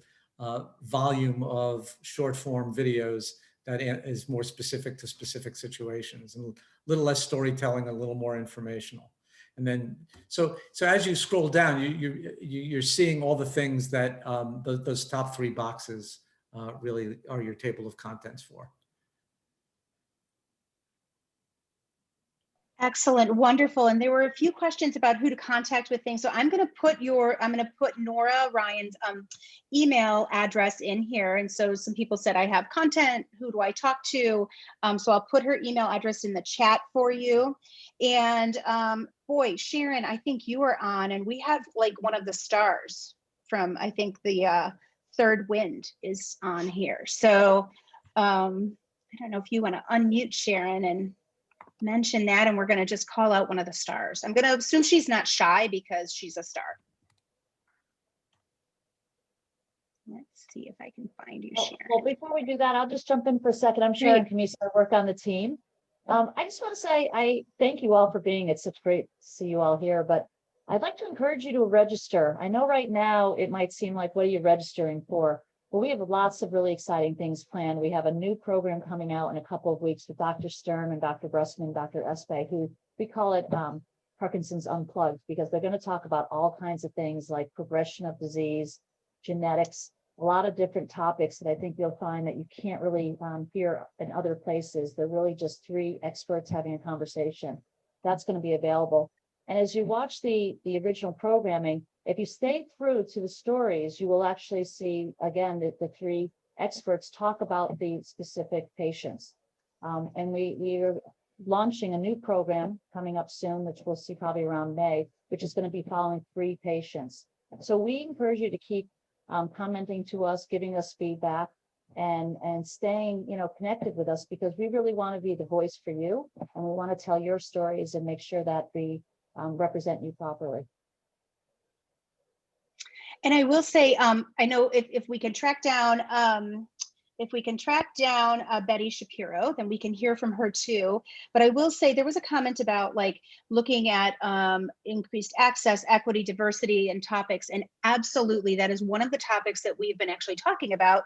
volume of short form videos that is more specific to specific situations and a little less storytelling, a little more informational. And then, so as you scroll down, you're seeing all the things that those top 3 boxes really are your table of contents for. Excellent, wonderful. And there were a few questions about who to contact with things. So I'm going to put Nora Ryan's email address in here. And so some people said, I have content, who do I talk to? So I'll put her email address in the chat for you. And boy, Sharon, I think you are on, and we have like one of the stars from, I think the Third Wind is on here. So I don't know if you want to unmute Sharon and mention that, and we're going to just call out one of the stars. I'm going to assume she's not shy because she's a star. Let's see if I can find you, Sharon. Well, before we do that, I'll just jump in for a second. I'm Sharon Camisa. I work on the team. I just want to say I thank you all for being. It's such great to see you all here, but I'd like to encourage you to register. I know right now it might seem like, what are you registering for? Well, we have lots of really exciting things planned. We have a new program coming out in a couple of weeks with Dr. Stern and Dr. Bressman, Dr. Espay, who we call it Parkinson's Unplugged, because they're going to talk about all kinds of things like progression of disease, genetics, a lot of different topics that I think you'll find that you can't really hear in other places. They're really just 3 experts having a conversation. That's going to be available. And as you watch the original programming, if you stay through to the stories, you will actually see, again, the 3 experts talk about the specific patients. And we are launching a new program coming up soon, which we'll see probably around May, which is going to be following 3 patients. So we encourage you to keep commenting to us, giving us feedback, and staying, you know, connected with us, because we really want to be the voice for you, and we want to tell your stories and make sure that we represent you properly. And I will say, I know if we can track down, Betty Shapiro, then we can hear from her too. But I will say there was a comment about like looking at increased access, equity, diversity, and topics. And absolutely, that is one of the topics that we've been actually talking about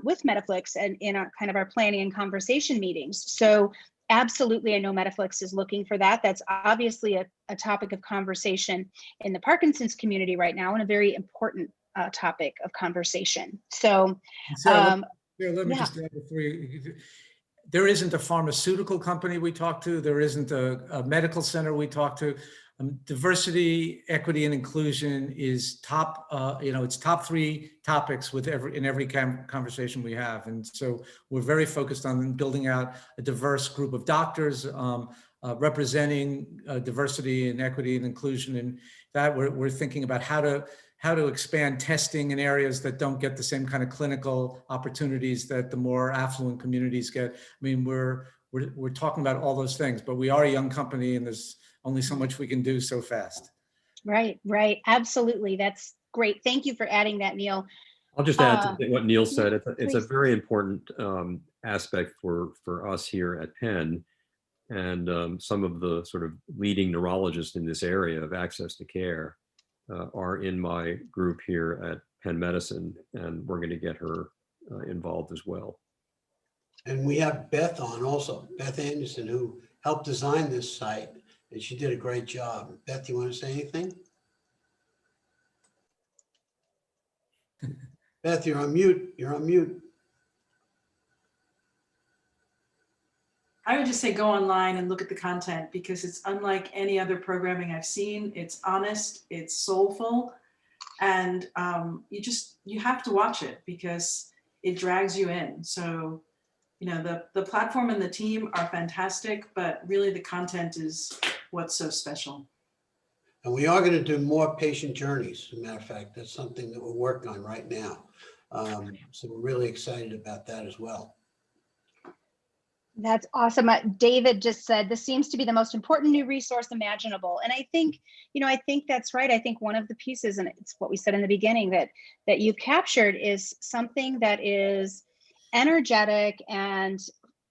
with Mediflix and in our kind of our planning and conversation meetings. So absolutely, I know Mediflix is looking for that. That's obviously a topic of conversation in the Parkinson's community right now, and a very important topic of conversation. So, Sarah, let me yeah. just add before you. There isn't a pharmaceutical company we talk to. There isn't a medical center we talk to. Diversity, equity, and inclusion is top. It's top 3 topics in every conversation we have, and so we're very focused on building out a diverse group of doctors representing diversity and equity and inclusion. And that we're thinking about how to expand testing in areas that don't get the same kind of clinical opportunities that the more affluent communities get. I mean, we're talking about all those things, but we are a young company, and there's only so much we can do so fast. Right. Absolutely. That's great. Thank you for adding that, Neil. I'll just add to what Neil said. It's a please. very important aspect for us here at Penn, and some of the sort of leading neurologists in this area of access to care are in my group here at Penn Medicine, and we're going to get her involved as well. And we have Beth on also, Beth Anderson, who helped design this site, and she did a great job. Beth, you want to say anything? Beth, you're on mute. You're on mute. I would just say go online and look at the content, because it's unlike any other programming I've seen. It's honest, it's soulful, and you have to watch it because it drags you in. So, you know, the platform and the team are fantastic, but really the content is what's so special. And we are going to do more patient journeys. As a matter of fact, that's something that we're working on right now. So we're really excited about that as well. That's awesome. David just said, this seems to be the most important new resource imaginable. And I think, I think that's right. I think one of the pieces, and it's what we said in the beginning, that you captured is something that is energetic and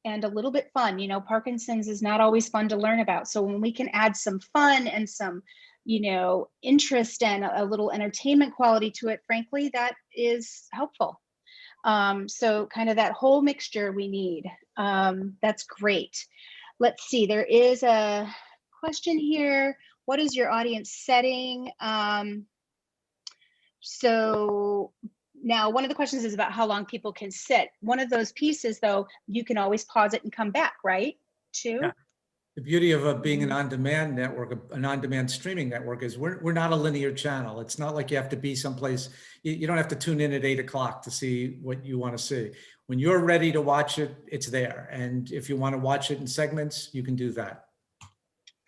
a little bit fun. Parkinson's is not always fun to learn about. So when we can add some fun and some, interest and a little entertainment quality to it, frankly, that is helpful. So kind of that whole mixture we need. That's great. Let's see, there is a question here. What is your audience setting? So now one of the questions is about how long people can sit. One of those pieces, though, you can always pause it and come back, right? Too. Yeah. The beauty of being an on-demand network, an on-demand streaming network, is we're not a linear channel. It's not like you have to be someplace. You don't have to tune in at 8 o'clock to see what you want to see. When you're ready to watch it, it's there. And if you want to watch it in segments, you can do that.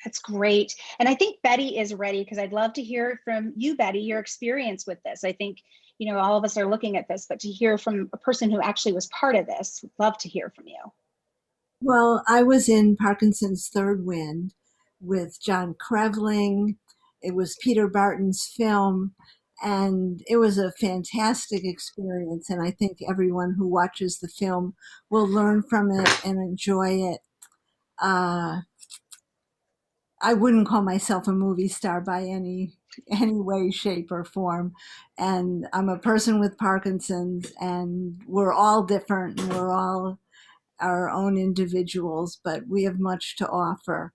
That's great. And I think Betty is ready, because I'd love to hear from you, Betty, your experience with this. I think, all of us are looking at this, but to hear from a person who actually was part of this, would love to hear from you. Well, I was in Parkinson's Third Wind with John Krevling. It was Peter Barton's film, and it was a fantastic experience. And I think everyone who watches the film will learn from it and enjoy it. I wouldn't call myself a movie star by any way, shape, or form. And I'm a person with Parkinson's, and we're all different, and we're all our own individuals, but we have much to offer.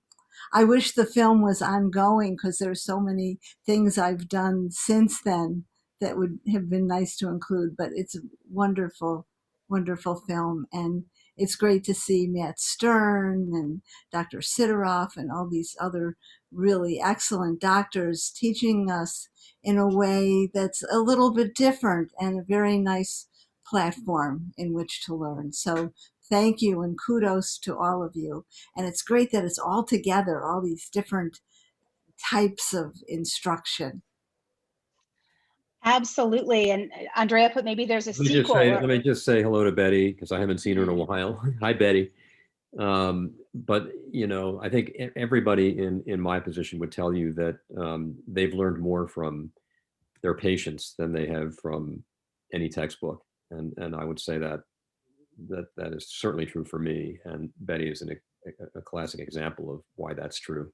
I wish the film was ongoing, because there's so many things I've done since then that would have been nice to include, but it's a wonderful, wonderful film. And it's great to see Matt Stern and Dr. Sidoroff and all these other really excellent doctors teaching us in a way that's a little bit different and a very nice platform in which to learn. So thank you and kudos to all of you. And it's great that it's all together, all these different types of instruction. Absolutely. And Andrea put, maybe there's a sequel. Let me just say hello to Betty, because I haven't seen her in a while. Hi, Betty. But I think everybody in my position would tell you that they've learned more from their patients than they have from any textbook. And I would say that is certainly true for me. And Betty is a classic example of why that's true.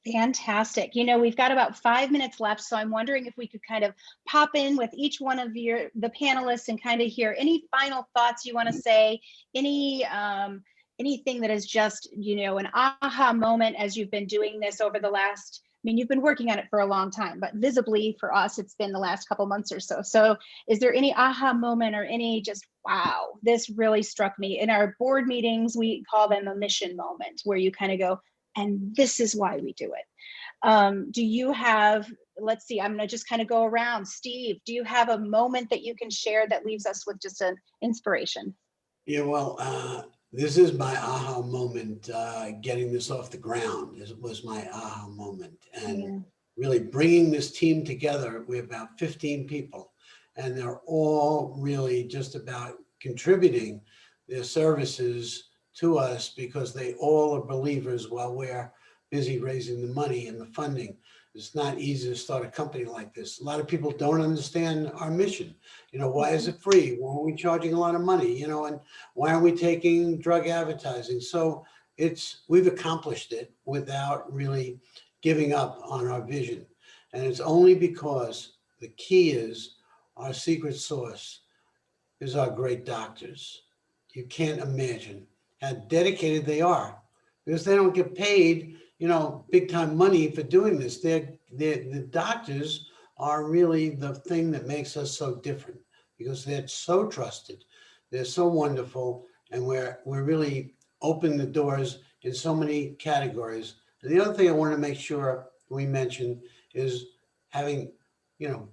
Fantastic. We've got about 5 minutes left, so I'm wondering if we could kind of pop in with each one of the panelists and kind of hear any final thoughts you want to say, anything that is just, an aha moment as you've been doing this over the last, you've been working on it for a long time, but visibly for us, it's been the last couple months or so. So is there any aha moment or any just, wow, this really struck me? In our board meetings, we call them a mission moment, where you kind of go, and this is why we do it. Do you have, let's see, I'm going to just kind of go around. Steve, do you have a moment that you can share that leaves us with just an inspiration? Yeah, well, this is my aha moment. Getting this off the ground was my aha moment. And really bringing this team together. We're about 15 people, and they're all really just about contributing their services to us, because they all are believers while we're busy raising the money and the funding. It's not easy to start a company like this. A lot of people don't understand our mission. Why is it free? Why are we charging a lot of money? And why are we taking drug advertising? So we've accomplished it without really giving up on our vision. And it's only because the key is our secret sauce is our great doctors. You can't imagine how dedicated they are, because they don't get paid, big time money for doing this. The doctors are really the thing that makes us so different, because they're so trusted, they're so wonderful, and we're really opening the doors in so many categories. And the other thing I want to make sure we mention is having,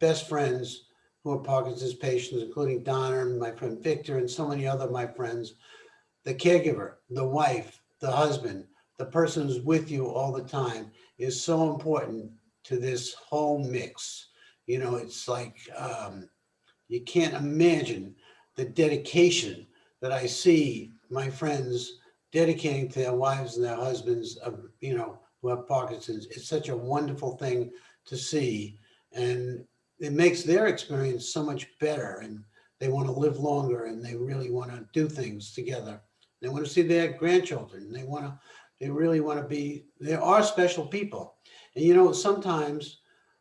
best friends who are Parkinson's patients, including Donna and my friend Victor and so many other my friends. The caregiver, the wife, the husband, the person who's with you all the time is so important to this whole mix. You know, it's like, you can't imagine the dedication that I see my friends dedicating to their wives and their husbands, you know, who have Parkinson's. It's such a wonderful thing to see. And it makes their experience so much better. And they want to live longer, and they really want to do things together. They want to see their grandchildren. They really want to be, they are special people. And, you know, sometimes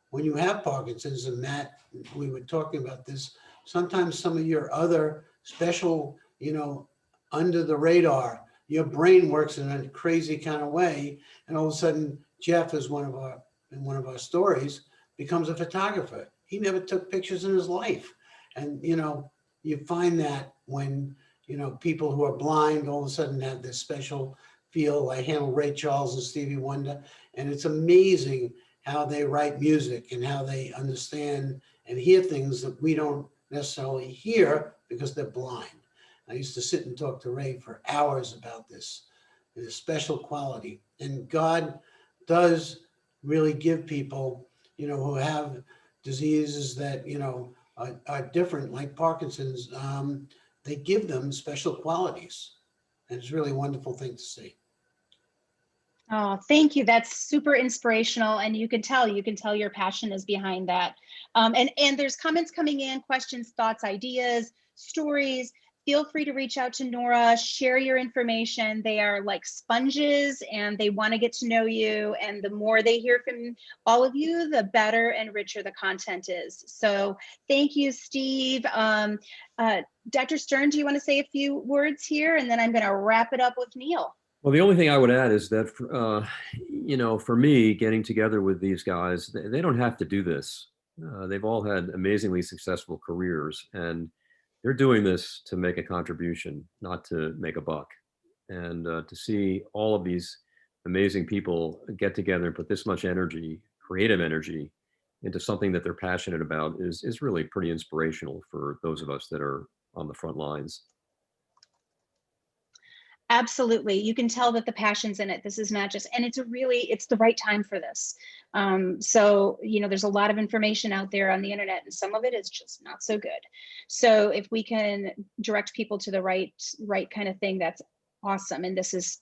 when you have Parkinson's, and Matt, we were talking about this, sometimes some of your other special, you know, under the radar, your brain works in a crazy kind of way. And all of a sudden, Jeff is in one of our stories, becomes a photographer. He never took pictures in his life. And, you know, you find that when, you know, people who are blind all of a sudden have this special feel. I handle Ray Charles and Stevie Wonder, and it's amazing how they write music and how they understand and hear things that we don't necessarily hear because they're blind. I used to sit and talk to Ray for hours about this special quality. And God does really give people, you know, who have diseases that, you know, are different, like Parkinson's, they give them special qualities. And it's really a wonderful thing to see. Oh, thank you. That's super inspirational. And you can tell your passion is behind that. And there's comments coming in, questions, thoughts, ideas, stories. Feel free to reach out to Nora, share your information. They are like sponges, and they want to get to know you. And the more they hear from all of you, the better and richer the content is. So thank you, Steve. Dr. Stern, do you want to say a few words here? And then I'm going to wrap it up with Neil. Well, the only thing I would add is that, you know, for me, getting together with these guys, they don't have to do this. They've all had amazingly successful careers, and they're doing this to make a contribution, not to make a buck. And to see all of these amazing people get together and put this much energy, creative energy, into something that they're passionate about is really pretty inspirational for those of us that are on the front lines. Absolutely. You can tell that the passion's in it. This is not just, and it's the right time for this. So, you know, there's a lot of information out there on the internet, and some of it is just not so good. So if we can direct people to the right kind of thing, that's awesome. And this is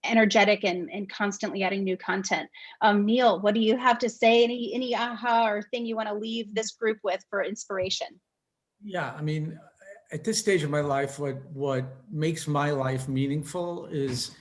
energetic and constantly adding new content. Neil, what do you have to say? Any aha or thing you want to leave this group with for inspiration? Yeah, I mean, at this stage of my life, what makes my life meaningful is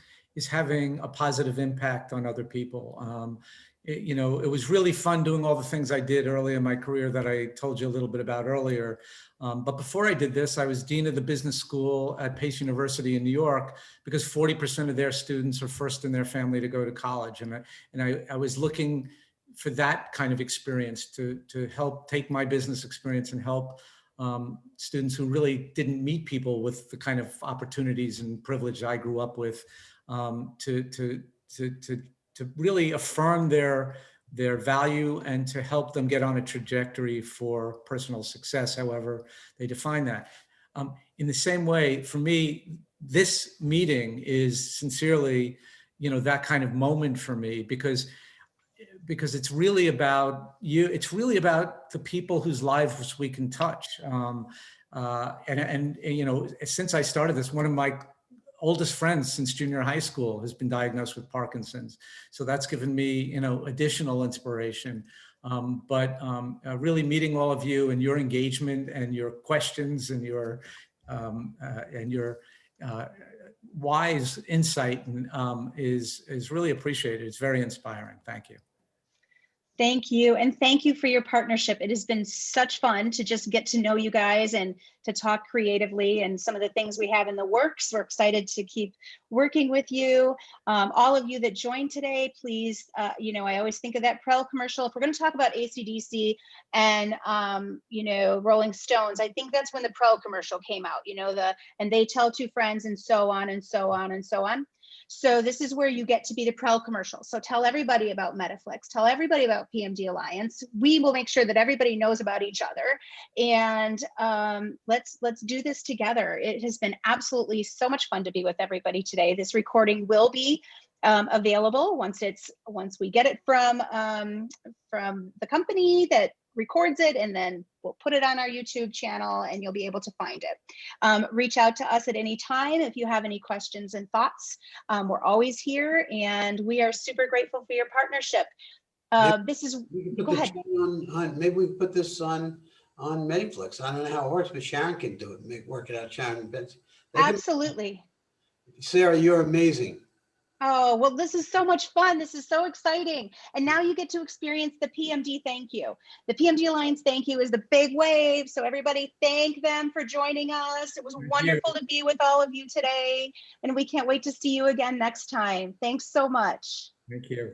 having a positive impact on other people. You know, it was really fun doing all the things I did early in my career that I told you a little bit about earlier. But before I did this, I was dean of the business school at Pace University in New York, because 40% of their students are first in their family to go to college. And I was looking for that kind of experience to help take my business experience and help students who really didn't meet people with the kind of opportunities and privilege I grew up with, to really affirm their value and to help them get on a trajectory for personal success, however they define that. In the same way, for me, this meeting is sincerely, you know, that kind of moment for me, because it's really about you. It's really about the people whose lives we can touch. And you know, since I started this, one of my oldest friends since junior high school has been diagnosed with Parkinson's. So that's given me, you know, additional inspiration. But really meeting all of you and your engagement and your questions and your wise insight is really appreciated. It's very inspiring. Thank you. Thank you. And thank you for your partnership. It has been such fun to just get to know you guys and to talk creatively and some of the things we have in the works. We're excited to keep working with you. All of you that joined today, please, you know, I always think of that Prel commercial. If we're going to talk about AC/DC and, you know, Rolling Stones, I think that's when the Prel commercial came out, you know, and they tell two friends and so on and so on and so on. So this is where you get to be the Prel commercial. So tell everybody about Mediflix, tell everybody about PMD Alliance. We will make sure that everybody knows about each other, and let's do this together. It has been absolutely so much fun to be with everybody today. This recording will be available once we get it from the company that records it, and then we'll put it on our YouTube channel and you'll be able to find it. Reach out to us at any time if you have any questions and thoughts. We're always here, and we are super grateful for your partnership. This is, We can put go the ahead. channel on, maybe we can put this on Mediflix. I don't know how it works, but Sharon can do it, work it out, Sharon. Absolutely. Sarah, you're amazing. Oh, well, this is so much fun. This is so exciting. And now you get to experience the PMD thank you. The PMD Alliance thank you is the big wave. So everybody, thank them for joining us. It was wonderful to be with all of you today. And we can't wait to see you again next time. Thanks so much. Thank you.